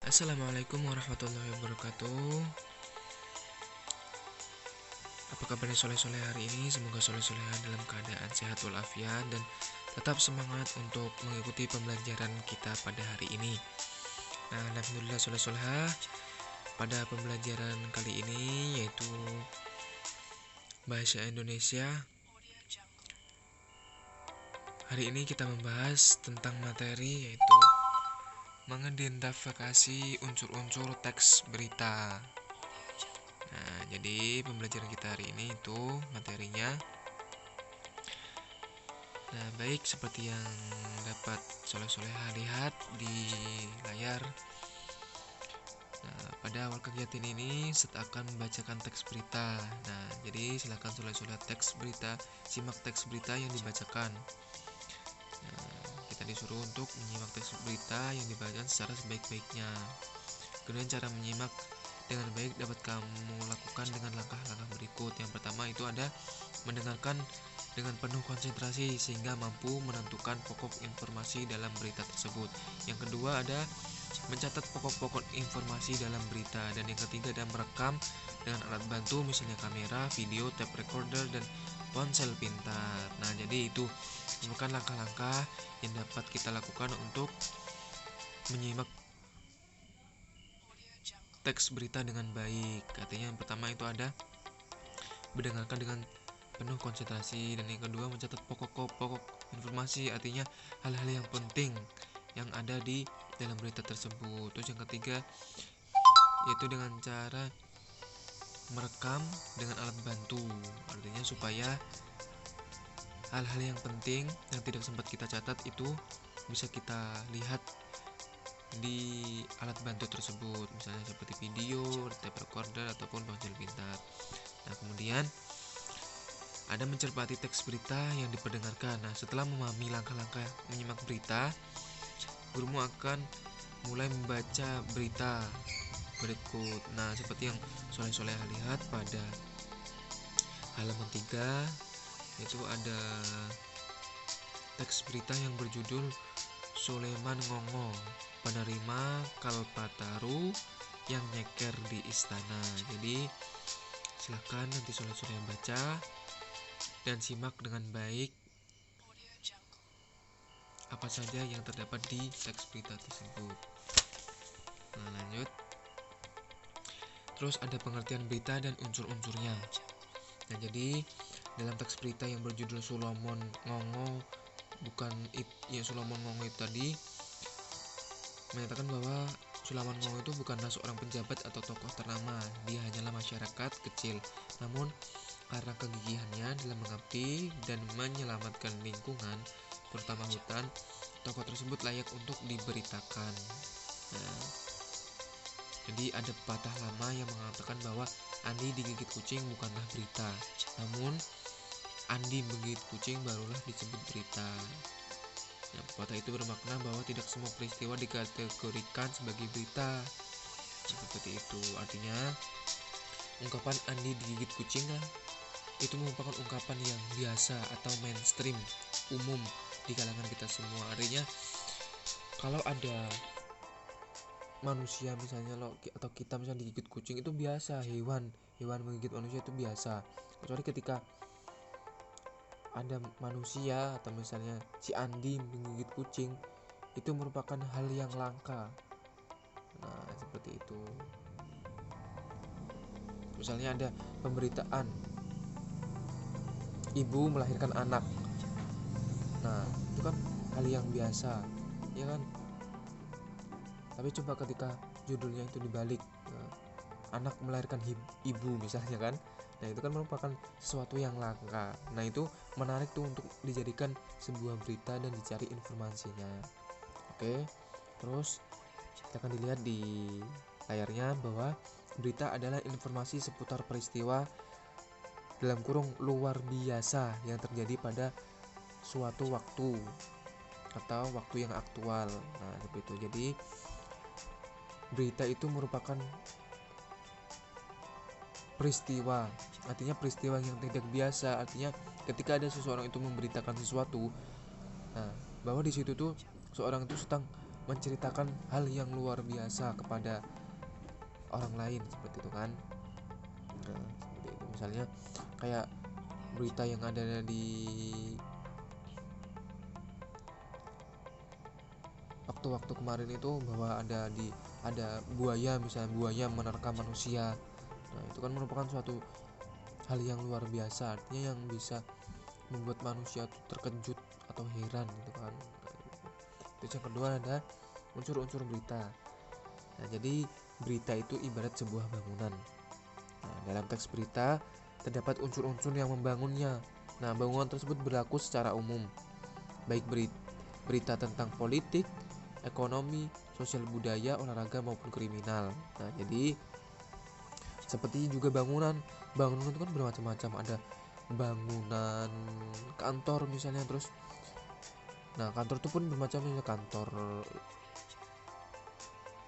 Assalamualaikum warahmatullahi wabarakatuh. Apa kabarnya soleh-soleh hari ini? Semoga soleh-soleha dalam keadaan sehat walafiat dan tetap semangat untuk mengikuti pembelajaran kita pada hari ini. Nah, alhamdulillah soleh-soleha, pada pembelajaran kali ini yaitu bahasa Indonesia. Hari ini kita membahas tentang materi yaitu mengidentifikasi unsur-unsur teks berita. Nah, jadi pembelajaran kita hari ini itu materinya. Nah, baik seperti yang dapat soleh-soleha lihat di layar. Nah, pada awal kegiatan ini Set akan membacakan teks berita. Nah, jadi silakan soleh-soleha simak teks berita yang dibacakan. Nah, kita disuruh untuk menyimak teks berita yang dibacakan secara sebaik-baiknya. Kemudian cara menyimak dengan baik dapat kamu lakukan dengan langkah-langkah berikut. Yang pertama itu ada mendengarkan dengan penuh konsentrasi sehingga mampu menentukan pokok informasi dalam berita tersebut. Yang kedua ada mencatat pokok-pokok informasi dalam berita. Dan yang ketiga ada merekam dengan alat bantu misalnya kamera, video, tape recorder, dan ponsel pintar. Nah, jadi itu merupakan langkah-langkah yang dapat kita lakukan untuk menyimak teks berita dengan baik. Artinya yang pertama itu ada mendengarkan dengan penuh konsentrasi, dan yang kedua mencatat pokok-pokok informasi, artinya hal-hal yang penting yang ada di dalam berita tersebut. Terus yang ketiga yaitu dengan cara merekam dengan alat bantu, artinya supaya hal-hal yang penting yang tidak sempat kita catat itu bisa kita lihat di alat bantu tersebut, misalnya seperti video, tape recorder, ataupun ponsel pintar. Nah, kemudian ada mencermati teks berita yang diperdengarkan. Nah, setelah memahami langkah-langkah menyimak berita, gurumu akan mulai membaca berita berikut. Nah, seperti yang soleh-soleh lihat pada halaman 3, itu ada teks berita yang berjudul Soleman Ngongo, penerima Kalpataru yang nyeker di istana. Jadi silakan nanti soleh-soleh baca dan simak dengan baik apa saja yang terdapat di teks berita tersebut. Nah, lanjut. Terus ada pengertian berita dan unsur-unsurnya. Nah, jadi dalam teks berita yang berjudul Solomon Ngongo, Solomon Ngongo itu tadi menyatakan bahwa Solomon Ngongo itu bukanlah seorang pejabat atau tokoh ternama. Dia hanyalah masyarakat kecil. Namun karena kegigihannya dalam mengabdi dan menyelamatkan lingkungan, terutama hutan, tokoh tersebut layak untuk diberitakan. Nah, jadi ada pepatah lama yang mengatakan bahwa Andi digigit kucing bukanlah berita, namun Andi menggigit kucing barulah disebut berita. Nah, pepatah itu bermakna bahwa tidak semua peristiwa dikategorikan sebagai berita. Nah, seperti itu. Artinya ungkapan Andi digigit kucing itu merupakan ungkapan yang biasa atau mainstream, umum di kalangan kita semua. Artinya kalau ada manusia misalnya atau kita misalnya digigit kucing itu biasa, hewan menggigit manusia itu biasa. Kecuali ketika ada manusia atau misalnya si Andi menggigit kucing, itu merupakan hal yang langka. Nah, seperti itu. Misalnya ada pemberitaan ibu melahirkan anak. Nah, itu kan hal yang biasa, ya kan? Tapi coba ketika judulnya itu dibalik, anak melahirkan ibu misalnya kan. Nah, itu kan merupakan sesuatu yang langka. Nah, itu menarik tuh untuk dijadikan sebuah berita dan dicari informasinya. Oke. Terus kita akan dilihat di layarnya bahwa berita adalah informasi seputar peristiwa dalam kurung luar biasa yang terjadi pada suatu waktu atau waktu yang aktual. Nah, seperti itu. Jadi berita itu merupakan peristiwa, artinya peristiwa yang tidak biasa. Artinya ketika ada seseorang itu memberitakan sesuatu, nah, bahwa di situ tuh seorang itu sedang menceritakan hal yang luar biasa kepada orang lain, seperti itu kan. Nah, seperti itu. Misalnya kayak berita yang ada di waktu-waktu kemarin itu, bahwa ada buaya, misalnya buaya menerkam manusia. Nah, itu kan merupakan suatu hal yang luar biasa, artinya yang bisa membuat manusia tuh terkejut atau heran gitu kan. Terus yang kedua ada unsur-unsur berita. Nah, jadi berita itu ibarat sebuah bangunan. Nah, dalam teks berita terdapat unsur-unsur yang membangunnya. Nah, bangunan tersebut berlaku secara umum, baik berita tentang politik, ekonomi, sosial budaya, olahraga maupun kriminal. Nah, jadi seperti juga bangunan itu kan bermacam-macam, ada bangunan kantor misalnya. Terus nah, kantor itu pun bermacam, misalnya kantor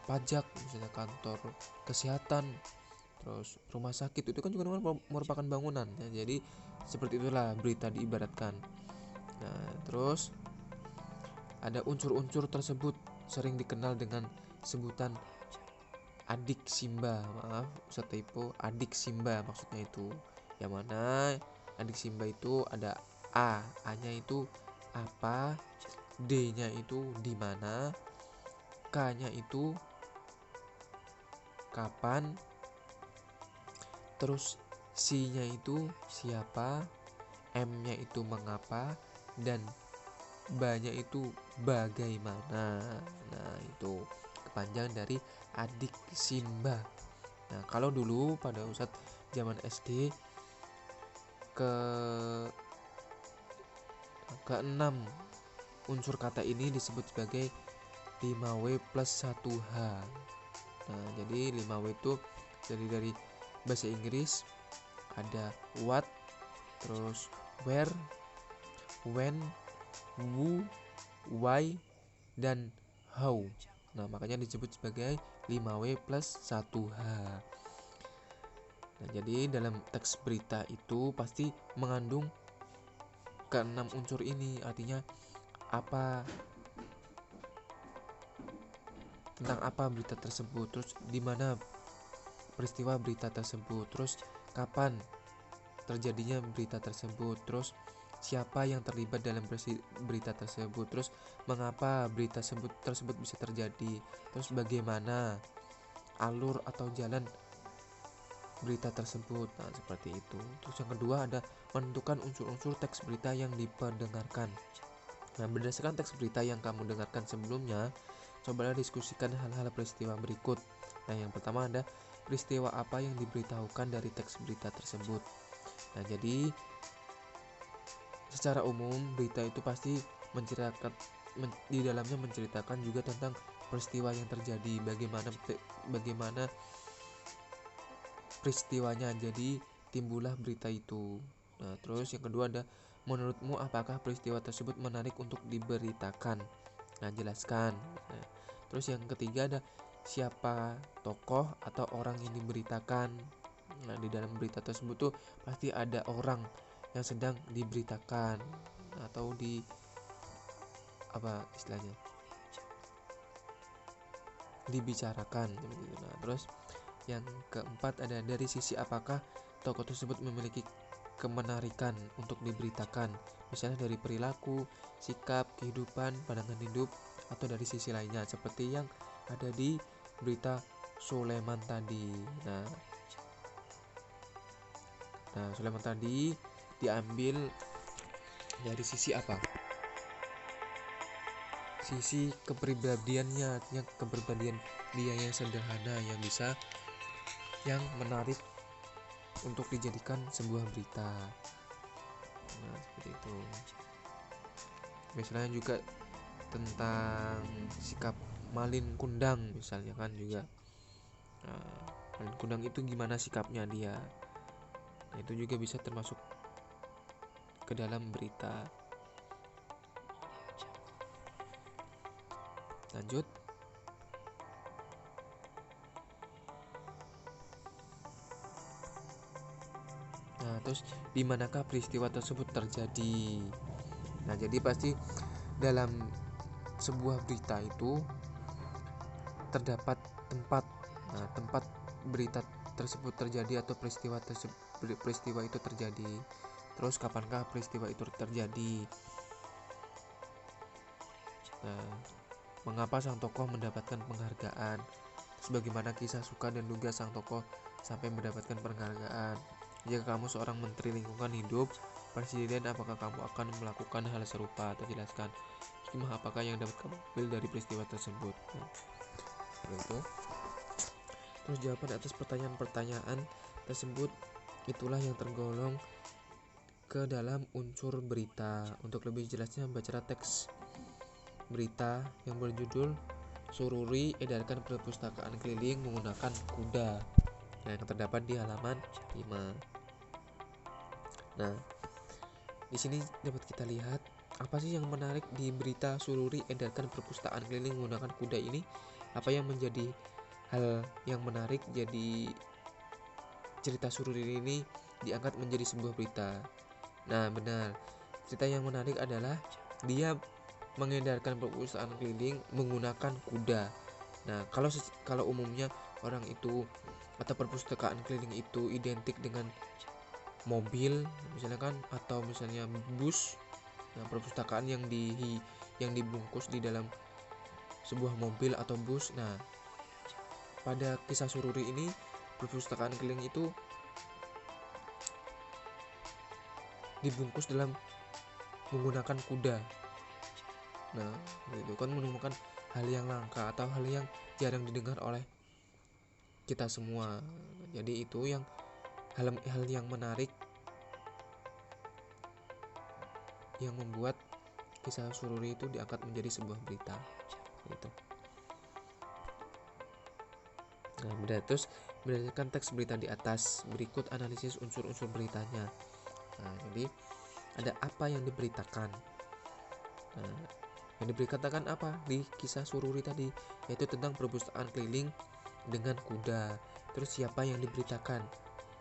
pajak, misalnya kantor kesehatan, terus rumah sakit, itu kan juga merupakan bangunan ya. Jadi seperti itulah berita diibaratkan. Nah, terus ada unsur-unsur tersebut sering dikenal dengan sebutan adik Simba. Maaf, Ustaz typo, adik Simba maksudnya itu. Yang mana adik Simba itu ada A-nya itu apa, D-nya itu di mana, K-nya itu kapan, terus C-nya itu siapa, M-nya itu mengapa, dan B-nya itu bagaimana. Nah, itu kepanjangan dari adik Simba. Nah, kalau dulu pada Ustadz zaman SD ke-6 unsur kata ini disebut sebagai 5W plus 1H. Nah, jadi 5W itu dari bahasa Inggris ada what, terus where, when, who, why, dan how. Nah, makanya disebut sebagai 5W plus 1H. Nah, jadi dalam teks berita itu pasti mengandung ke-6 unsur ini, artinya apa, tentang apa berita tersebut, terus di mana peristiwa berita tersebut, terus kapan terjadinya berita tersebut, terus siapa yang terlibat dalam berita tersebut, terus mengapa berita tersebut bisa terjadi, terus bagaimana alur atau jalan berita tersebut. Nah, seperti itu. Terus yang kedua ada menentukan unsur-unsur teks berita yang diperdengarkan. Nah, berdasarkan teks berita yang kamu dengarkan sebelumnya, cobalah diskusikan hal-hal peristiwa berikut. Nah, yang pertama ada peristiwa apa yang diberitahukan dari teks berita tersebut. Nah, jadi secara umum berita itu pasti menceritakan, di dalamnya menceritakan juga tentang peristiwa yang terjadi, bagaimana peristiwanya, jadi timbullah berita itu. Nah, terus yang kedua ada menurutmu apakah peristiwa tersebut menarik untuk diberitakan? Nah, jelaskan. Nah, terus yang ketiga ada siapa tokoh atau orang yang diberitakan. Nah, di dalam berita tersebut tuh pasti ada orang yang sedang diberitakan atau di apa istilahnya, dibicarakan. Nah, terus yang keempat ada dari sisi apakah tokoh tersebut memiliki kemenarikan untuk diberitakan, misalnya dari perilaku, sikap, kehidupan, pandangan hidup, atau dari sisi lainnya seperti yang ada di berita Sulaiman tadi. Nah, Sulaiman tadi diambil dari sisi apa? Sisi kepribadiannya, artinya kepribadian dia yang sederhana, yang menarik untuk dijadikan sebuah berita. Nah, seperti itu. Misalnya juga tentang sikap Malin Kundang misalnya kan juga. Nah, Malin Kundang itu gimana sikapnya dia. Nah, itu juga bisa termasuk ke dalam berita. Lanjut. Nah, terus di manakah peristiwa tersebut terjadi? Nah, jadi pasti dalam sebuah berita itu terdapat tempat. Nah, tempat berita tersebut terjadi atau peristiwa itu terjadi. Terus kapankah peristiwa itu terjadi? Nah, mengapa sang tokoh mendapatkan penghargaan? Sebagaimana kisah suka dan duka sang tokoh sampai mendapatkan penghargaan. Jika kamu seorang menteri lingkungan hidup, presiden, apakah kamu akan melakukan hal serupa? Atau jelaskan hikmah apakah yang dapat kamu ambil dari peristiwa tersebut. Nah, itu. Terus jawaban atas pertanyaan-pertanyaan tersebut itulah yang tergolong ke dalam unsur berita. Untuk lebih jelasnya baca teks berita yang berjudul Sururi edarkan perpustakaan keliling menggunakan kuda, yang terdapat di halaman 5. Nah, di sini dapat kita lihat apa sih yang menarik di berita Sururi edarkan perpustakaan keliling menggunakan kuda ini? Apa yang menjadi hal yang menarik jadi cerita Sururi ini diangkat menjadi sebuah berita? Nah, benar. Cerita yang menarik adalah dia mengedarkan perpustakaan keliling menggunakan kuda. Nah, kalau umumnya orang itu atau perpustakaan keliling itu identik dengan mobil, misalnya kan, atau misalnya bus. Nah, perpustakaan yang dibungkus di dalam sebuah mobil atau bus. Nah, pada kisah Sururi ini perpustakaan keliling itu dibungkus dalam menggunakan kuda. Nah, itu kan menemukan hal yang langka atau hal yang jarang didengar oleh kita semua. Jadi itu yang hal yang menarik yang membuat kisah Sururi itu diangkat menjadi sebuah berita. Gitu. Nah, terus berdasarkan teks berita di atas, berikut analisis unsur-unsur beritanya. Nah, jadi ada apa yang diberitakan. Nah, yang diberitakan apa di kisah Sururi tadi, yaitu tentang perpustakaan keliling dengan kuda. Terus siapa yang diberitakan?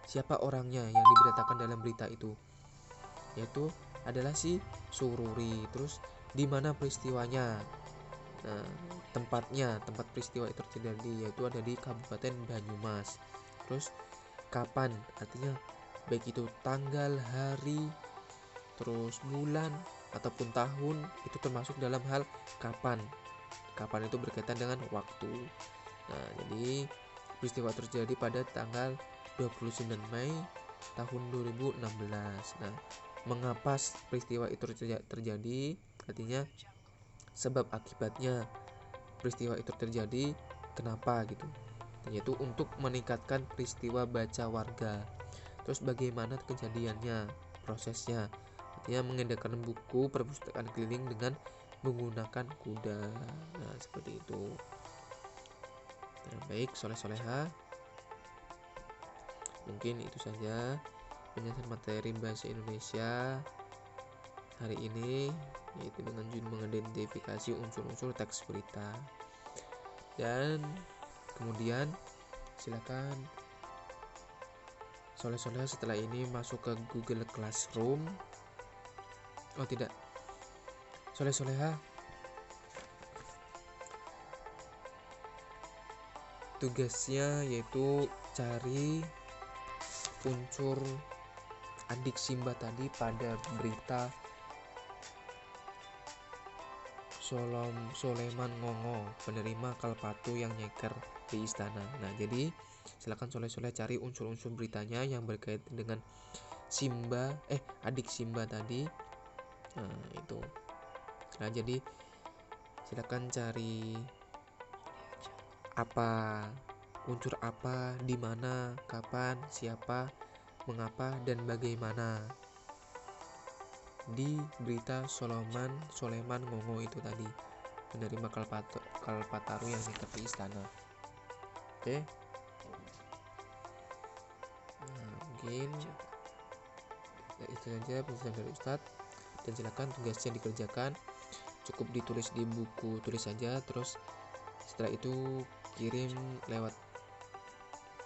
Siapa orangnya yang diberitakan dalam berita itu? Yaitu adalah si Sururi. Terus di mana peristiwanya? Nah, tempat peristiwa itu terjadi yaitu ada di Kabupaten Banyumas. Terus kapan? Artinya baik itu tanggal, hari, terus bulan ataupun tahun, itu termasuk dalam hal kapan. Kapan itu berkaitan dengan waktu. Nah, jadi peristiwa terjadi pada tanggal 29 Mei tahun 2016. Nah, mengapa peristiwa itu terjadi? Artinya sebab akibatnya peristiwa itu terjadi, kenapa gitu. Yaitu untuk meningkatkan peristiwa baca warga. Terus bagaimana kejadiannya, prosesnya. Artinya mengedarkan buku perpustakaan keliling dengan menggunakan kuda. Nah, seperti itu. Nah, baik, soleh-soleha, mungkin itu saja penjelasan materi bahasa Indonesia hari ini, yaitu dengan mengidentifikasi unsur-unsur teks berita. Dan kemudian silakan soleh-soleha setelah ini masuk ke Google Classroom. Oh tidak, soleh-soleha, tugasnya yaitu cari unsur adik Simba tadi pada berita Soleman Ngongo, penerima Kalpatu yang nyeker di istana. Nah, jadi silakan soleh-soleh cari unsur-unsur beritanya yang berkaitan dengan Simba, adik Simba tadi. Nah, itu. Nah, jadi silakan cari apa, unsur apa, di mana, kapan, siapa, mengapa, dan bagaimana di berita Soleman Ngongo itu tadi, menerima Kalpataru yang dekat di istana. Oke. Nah, mungkin itu saja penjelasan dari Ustadz, dan silakan tugasnya dikerjakan. Cukup ditulis di buku tulis saja, terus setelah itu kirim lewat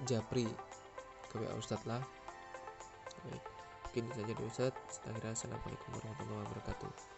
Japri ke WA Ustadz lah. Baik, mungkin itu saja dari Ustadz. Assalamualaikum warahmatullahi wabarakatuh.